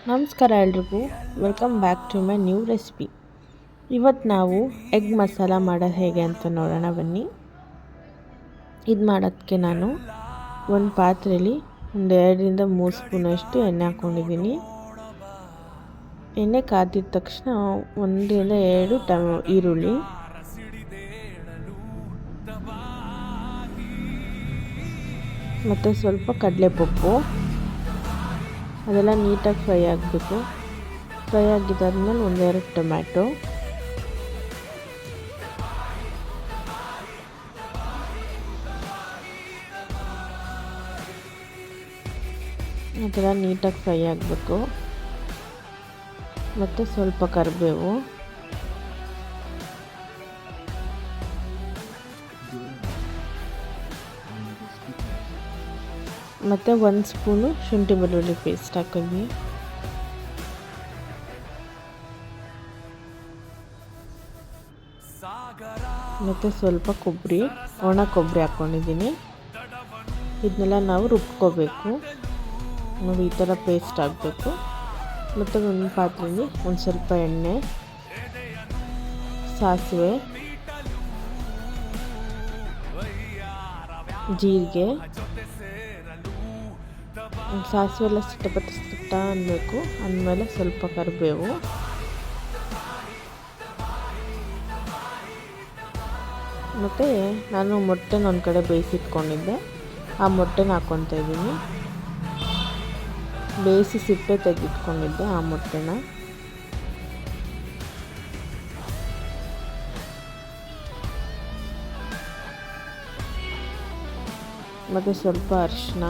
ನಮಸ್ಕಾರ ಎಲ್ರಿಗೂ, welcome back to my new recipe. ಇವತ್ತು ನಾವು ಎಗ್ ಮಸಾಲ ಮಾಡೋದು ಹೇಗೆ ಅಂತ ನೋಡೋಣ ಬನ್ನಿ. ಇದು ಮಾಡೋದಕ್ಕೆ ನಾನು ಒಂದು ಪಾತ್ರೆಯಲ್ಲಿ ಒಂದು 2ರಿಂದ 3 ಸ್ಪೂನಷ್ಟು ಎಣ್ಣೆ ಹಾಕ್ಕೊಂಡಿದ್ದೀನಿ. ಎಣ್ಣೆ ಕಾದಿದ ತಕ್ಷಣ 1ರಿಂದ 2 ಈರುಳ್ಳಿ, ಮತ್ತು ಸ್ವಲ್ಪ ಕಡಲೆಪಪ್ಪು, ಅದೆಲ್ಲ ನೀಟಾಗಿ ಫ್ರೈ ಆಗಬೇಕು. ಫ್ರೈ ಆಗಿದ್ದಾದ್ಮೇಲೆ 1-2 ಟೊಮ್ಯಾಟೊ, ಅದೆಲ್ಲ ನೀಟಾಗಿ ಫ್ರೈ ಆಗಬೇಕು. ಮತ್ತು ಸ್ವಲ್ಪ ಕರಿಬೇವು, ಮತ್ತು 1 ಸ್ಪೂನು ಶುಂಠಿ ಬೆಳ್ಳುಳ್ಳಿ ಪೇಸ್ಟ್ ಹಾಕಿದ್ವಿ. ಮತ್ತು ಸ್ವಲ್ಪ ಒಣ ಕೊಬ್ಬರಿ ಹಾಕ್ಕೊಂಡಿದ್ದೀನಿ. ಇದನ್ನೆಲ್ಲ ನಾವು ರುಬ್ಕೋಬೇಕು. ನೋಡಿ, ಈ ಥರ ಪೇಸ್ಟ್ ಆಗಬೇಕು. ಮತ್ತು ಒಂದು ಪಾತ್ರೆಯಲ್ಲಿ ಒಂದು ಸ್ವಲ್ಪ ಎಣ್ಣೆ, ಸಾಸಿವೆ, ಜೀರಿಗೆ, ಸಾಸಿವೆ ಎಲ್ಲ ಸಿಟ್ಟ ಅನ್ನಬೇಕು. ಅಂದಮೇಲೆ ಸ್ವಲ್ಪ ಕರಿಬೇವು, ಮತ್ತು ನಾನು ಮೊಟ್ಟೆನ ಒಂದು ಕಡೆ ಬೇಯಿಸಿಟ್ಕೊಂಡಿದ್ದೆ, ಆ ಮೊಟ್ಟೆನ ಹಾಕ್ಕೊತಾ ಇದ್ದೀನಿ. ಬೇಯಿಸಿ ಸಿಪ್ಪೆ ತೆಗೆದಿಟ್ಕೊಂಡಿದ್ದೆ ಆ ಮೊಟ್ಟೆನ. ಮತ್ತು ಸ್ವಲ್ಪ ಅರಿಶಿನ,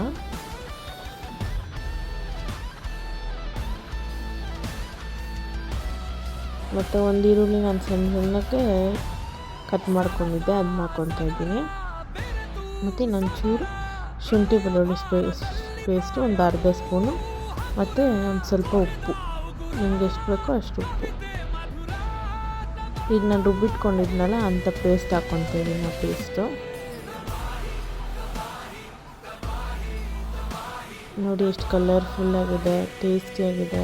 ಮತ್ತು ಒಂದು ಈರುಳ್ಳಿ ನಾನು ಸಣ್ಣಕ್ಕೆ ಕಟ್ ಮಾಡ್ಕೊಂಡಿದ್ದೆ, ಅದನ್ನ ಹಾಕ್ಕೊತಾ ಇದ್ದೀನಿ. ಮತ್ತು ಇನ್ನೊಂಚೂರು ಶುಂಠಿ ಬೆಳ್ಳುಳ್ಳಿ ಪೇಸ್ಟು, ಒಂದು ಅರ್ಧ ಸ್ಪೂನು, ಮತ್ತು ಒಂದು ಸ್ವಲ್ಪ ಉಪ್ಪು, ನಿಮ್ಗೆ ಎಷ್ಟು ಬೇಕೋ ಅಷ್ಟು ಉಪ್ಪು. ಈಗ ನಾನು ರುಬ್ಬಿಟ್ಕೊಂಡಿದ್ನಲ್ಲ ಅಂಥ ಪೇಸ್ಟ್ ಹಾಕ್ಕೊತಾ ಇದ್ದೀನಿ. ಆ ಪೇಸ್ಟು ನೋಡಿ ಎಷ್ಟು ಕಲರ್ಫುಲ್ಲಾಗಿದೆ, ಟೇಸ್ಟಿಯಾಗಿದೆ.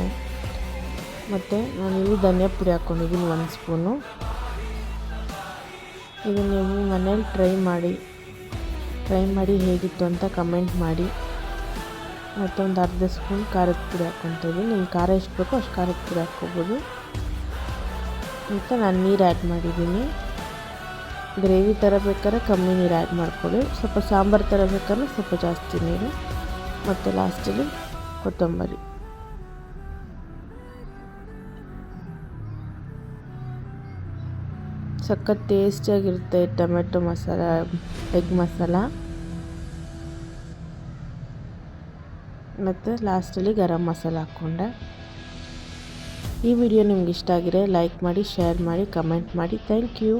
ಮತ್ತು ನಾನಿಲ್ಲಿ ಧನಿಯಾ ಪುಡಿ ಹಾಕ್ಕೊಂಡಿದ್ದೀನಿ 1 ಸ್ಪೂನು. ಇದು ನೀವು ಮನೇಲಿ ಟ್ರೈ ಮಾಡಿ ಹೇಗಿತ್ತು ಅಂತ ಕಮೆಂಟ್ ಮಾಡಿ. ಮತ್ತು ಒಂದು ಅರ್ಧ ಸ್ಪೂನ್ ಖಾರದ ಪುಡಿ ಹಾಕ್ಕೊತಾ ಇದ್ದೀನಿ. ನಿಮ್ಗೆ ಖಾರ ಎಷ್ಟು ಬೇಕೋ ಅಷ್ಟು ಖಾರದ ಪುಡಿ ಹಾಕ್ಕೋಬೋದು. ಮತ್ತು ನಾನು ನೀರು ಆ್ಯಡ್ ಮಾಡಿದ್ದೀನಿ. ಗ್ರೇವಿ ಥರ ಬೇಕಾದ್ರೆ ಕಮ್ಮಿ ನೀರು ಆ್ಯಡ್ ಮಾಡ್ಕೊಳ್ಳಿ, ಸ್ವಲ್ಪ ಸಾಂಬಾರು ಥರ ಬೇಕಾದ್ರೆ ಸ್ವಲ್ಪ ಜಾಸ್ತಿ ನೀರು. ಮತ್ತು ಲಾಸ್ಟಲ್ಲಿ ಕೊತ್ತಂಬರಿ. ಸಖತ್ ಟೇಸ್ಟಿಯಾಗಿರುತ್ತೆ ಟೊಮೆಟೊ ಮಸಾಲ, ಎಗ್ ಮಸಾಲ. ಮತ್ತು ಲಾಸ್ಟಲ್ಲಿ ಗರಂ ಮಸಾಲ ಹಾಕ್ಕೊಂಡೆ. ಈ ವಿಡಿಯೋ ನಿಮ್ಗೆ ಇಷ್ಟ ಆಗಿದ್ರೆ ಲೈಕ್ ಮಾಡಿ, ಶೇರ್ ಮಾಡಿ, ಕಮೆಂಟ್ ಮಾಡಿ. Thank you.